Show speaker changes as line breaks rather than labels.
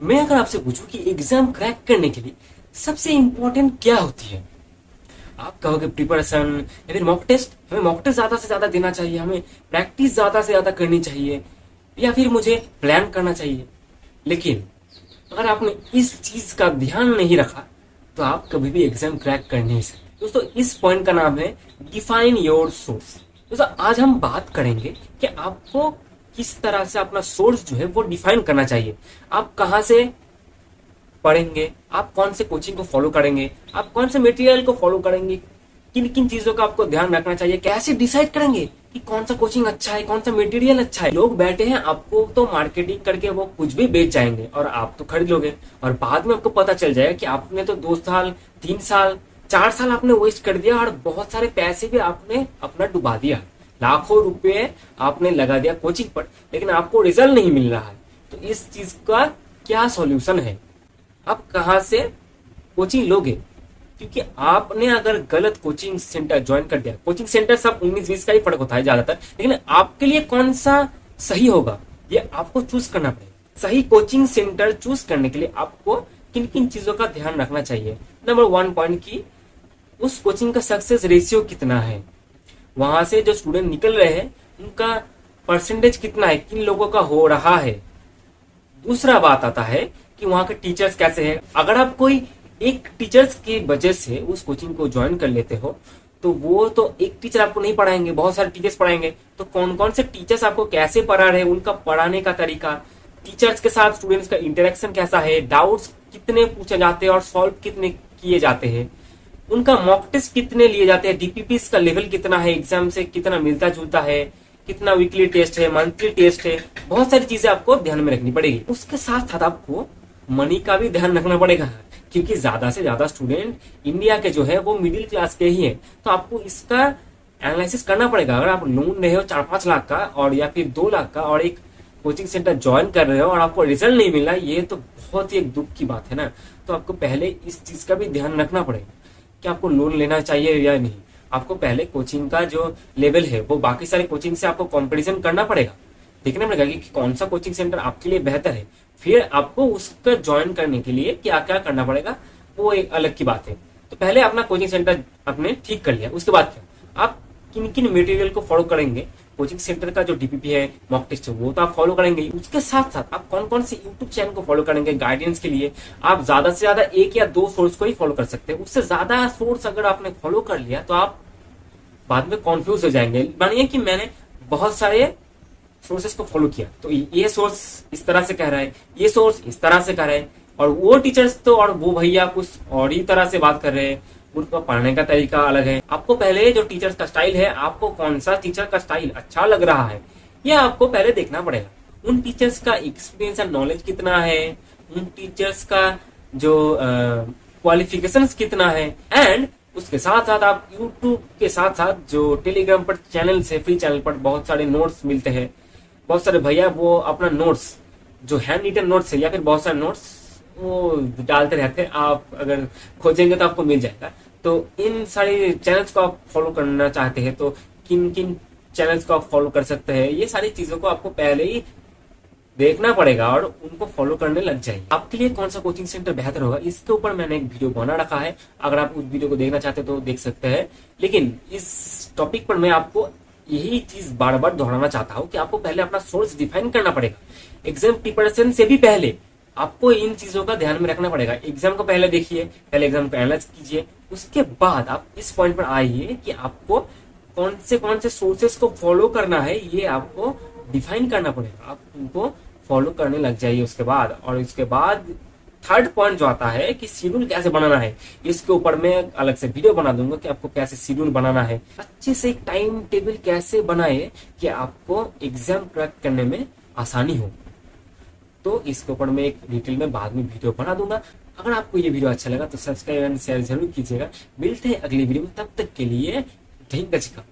मैं अगर आपसे पूछूं कि एग्जाम क्रैक करने के लिए सबसे इंपॉर्टेंट क्या होती है, आप कहोगे प्रिपरेशन या फिर मॉक टेस्ट। हमें मॉक टेस्ट ज्यादा से ज्यादा देना चाहिए, हमें प्रैक्टिस ज्यादा से ज्यादा करनी चाहिए, या फिर मुझे प्लान करना चाहिए। लेकिन अगर आपने इस चीज का ध्यान नहीं रखा तो आप कभी भी एग्जाम क्रैक कर नहीं सकते। दोस्तों, इस पॉइंट का नाम है डिफाइन योर सोर्स। दोस्तों, आज हम बात करेंगे कि आपको किस तरह से अपना सोर्स जो है वो डिफाइन करना चाहिए। आप कहां से पढ़ेंगे, आप कौन से कोचिंग को फॉलो करेंगे, आप कौन से मटेरियल को फॉलो करेंगे, किन किन चीजों का आपको ध्यान रखना चाहिए, कैसे डिसाइड करेंगे कि कौन सा कोचिंग अच्छा है, कौन सा मटेरियल अच्छा है। लोग बैठे हैं, आपको तो मार्केटिंग करके वो कुछ भी बेच जाएंगे और आप तो खरीद लोगे, और बाद में आपको पता चल जाएगा कि आपने तो 2 साल 3 साल 4 साल आपने वेस्ट कर दिया और बहुत सारे पैसे भी आपने अपना डुबा दिया। लाखों रुपए आपने लगा दिया कोचिंग पर, लेकिन आपको रिजल्ट नहीं मिल रहा है। तो इस चीज का क्या सॉल्यूशन है? आप कहां से कोचिंग लोगे? क्योंकि आपने अगर गलत कोचिंग सेंटर ज्वाइन कर दिया, कोचिंग सेंटर सब 19-20 का ही फर्क होता है ज्यादातर, लेकिन आपके लिए कौन सा सही होगा ये आपको चूज करना पड़ेगा। सही कोचिंग सेंटर चूज करने के लिए आपको किन किन चीजों का ध्यान रखना चाहिए। नंबर 1 पॉइंट की उस कोचिंग का सक्सेस रेशियो कितना है, वहां से जो स्टूडेंट निकल रहे हैं उनका परसेंटेज कितना है, किन लोगों का हो रहा है। दूसरा बात आता है कि वहां के टीचर्स कैसे हैं। अगर आप कोई एक टीचर्स की वजह से उस कोचिंग को ज्वाइन कर लेते हो तो वो तो एक टीचर आपको नहीं पढ़ाएंगे, बहुत सारे टीचर्स पढ़ाएंगे। तो कौन कौन से टीचर्स आपको कैसे पढ़ा रहे हैं, उनका पढ़ाने का तरीका, टीचर्स के साथ स्टूडेंट्स का इंटरेक्शन कैसा है, डाउट्स कितने पूछे जाते हैं और सॉल्व कितने किए जाते हैं, उनका मॉक टेस्ट कितने लिए जाते हैं, डीपीपीस का लेवल कितना है, एग्जाम से कितना मिलता जुलता है, कितना वीकली टेस्ट है, मंथली टेस्ट है। बहुत सारी चीजें आपको ध्यान में रखनी पड़ेगी। उसके साथ साथ आपको मनी का भी ध्यान रखना पड़ेगा, क्योंकि ज्यादा से ज्यादा स्टूडेंट इंडिया के जो है वो मिडिल क्लास के ही है। तो आपको इसका एनालिसिस करना पड़ेगा। अगर आप लोन रहे हो 4-5 लाख का और या फिर 2 लाख का और एक कोचिंग सेंटर ज्वाइन कर रहे हो और आपको रिजल्ट नहीं मिला, ये तो बहुत ही एक दुख की बात है ना। तो आपको पहले इस चीज का भी ध्यान रखना पड़ेगा कि आपको लोन लेना चाहिए या नहीं। आपको पहले कोचिंग का जो लेवल है वो बाकी सारे कोचिंग से आपको कंपटीशन करना पड़ेगा, देखना पड़ेगा कि कौन सा कोचिंग सेंटर आपके लिए बेहतर है। फिर आपको उसका ज्वाइन करने के लिए क्या क्या करना पड़ेगा वो एक अलग की बात है। तो पहले अपना कोचिंग सेंटर आपने ठीक कर लिया, उसके बाद क्या आप किन किन मटेरियल को फॉलो करेंगे। कोचिंग सेंटर का जो डीपीपी है, मॉक टेस्ट है, वो तो आप फॉलो करेंगे। उसके साथ साथ आप कौन कौन से यूट्यूब चैनल को फॉलो करेंगे गाइडेंस के लिए। आप ज्यादा से ज्यादा 1 या 2 सोर्स को ही फॉलो कर सकते हैं। उससे ज्यादा सोर्स अगर आपने फॉलो कर लिया तो आप बाद में कॉन्फ्यूज हो जाएंगे। मानिए कि मैंने बहुत सारे सोर्सेस को फॉलो किया, तो ये सोर्स इस तरह से कह रहा है, ये सोर्स इस तरह से कह रहा है, और वो टीचर्स तो और वो भैया कुछ और ही तरह से बात कर रहे हैं, उनका पढ़ने का तरीका अलग है। आपको पहले जो टीचर्स का स्टाइल है, आपको कौन सा टीचर का स्टाइल अच्छा लग रहा है, ये आपको पहले देखना पड़ेगा। उन टीचर्स का एक्सपीरियंस एंड नॉलेज कितना है, उन टीचर्स का जो क्वालिफिकेशंस कितना है, एंड उसके साथ साथ आप यूट्यूब के साथ साथ जो टेलीग्राम पर चैनल है, फ्री चैनल पर बहुत सारे नोट्स मिलते हैं। बहुत सारे भैया वो अपना नोट्स जो हैंड रिटन नोट्स है या फिर बहुत सारे नोट्स वो डालते रहते हैं, आप अगर खोजेंगे तो आपको मिल जाएगा। तो इन सारे चैनल्स को आप फॉलो करना चाहते हैं तो किन किन चैनल्स को आप फॉलो कर सकते हैं, ये सारी चीजों को आपको पहले ही देखना पड़ेगा और उनको फॉलो करने लग जाइए। आपके लिए कौन सा कोचिंग सेंटर बेहतर होगा, इसके ऊपर मैंने एक वीडियो बना रखा है, अगर आप उस वीडियो को देखना चाहते हैं तो देख सकते हैं। लेकिन इस टॉपिक पर मैं आपको यही चीज बार बार दोहराना चाहता हूं कि आपको पहले अपना सोर्स डिफाइन करना पड़ेगा। एग्जाम प्रिपरेशन से भी पहले आपको इन चीजों का ध्यान में रखना पड़ेगा। एग्जाम को पहले देखिए, पहले एग्जाम को एनालाइज कीजिए, उसके बाद आप इस पॉइंट पर आइए कि आपको कौन से सोर्सेस को फॉलो करना है, ये आपको डिफाइन करना पड़ेगा। आप उनको फॉलो करने लग जाइए उसके बाद। और उसके बाद थर्ड पॉइंट जो आता है कि शेड्यूल कैसे बनाना है, इसके ऊपर मैं अलग से वीडियो बना दूंगा कि आपको कैसे शेड्यूल बनाना है, अच्छे से एक टाइम टेबल कैसे बनाए कि आपको एग्जाम क्रैक करने में आसानी हो। तो इसके ऊपर मैं एक डिटेल में बाद में वीडियो बना दूंगा। अगर आपको ये वीडियो अच्छा लगा तो सब्सक्राइब एंड शेयर जरूर कीजिएगा। मिलते हैं अगली वीडियो में, तब तक के लिए धन्यवाद।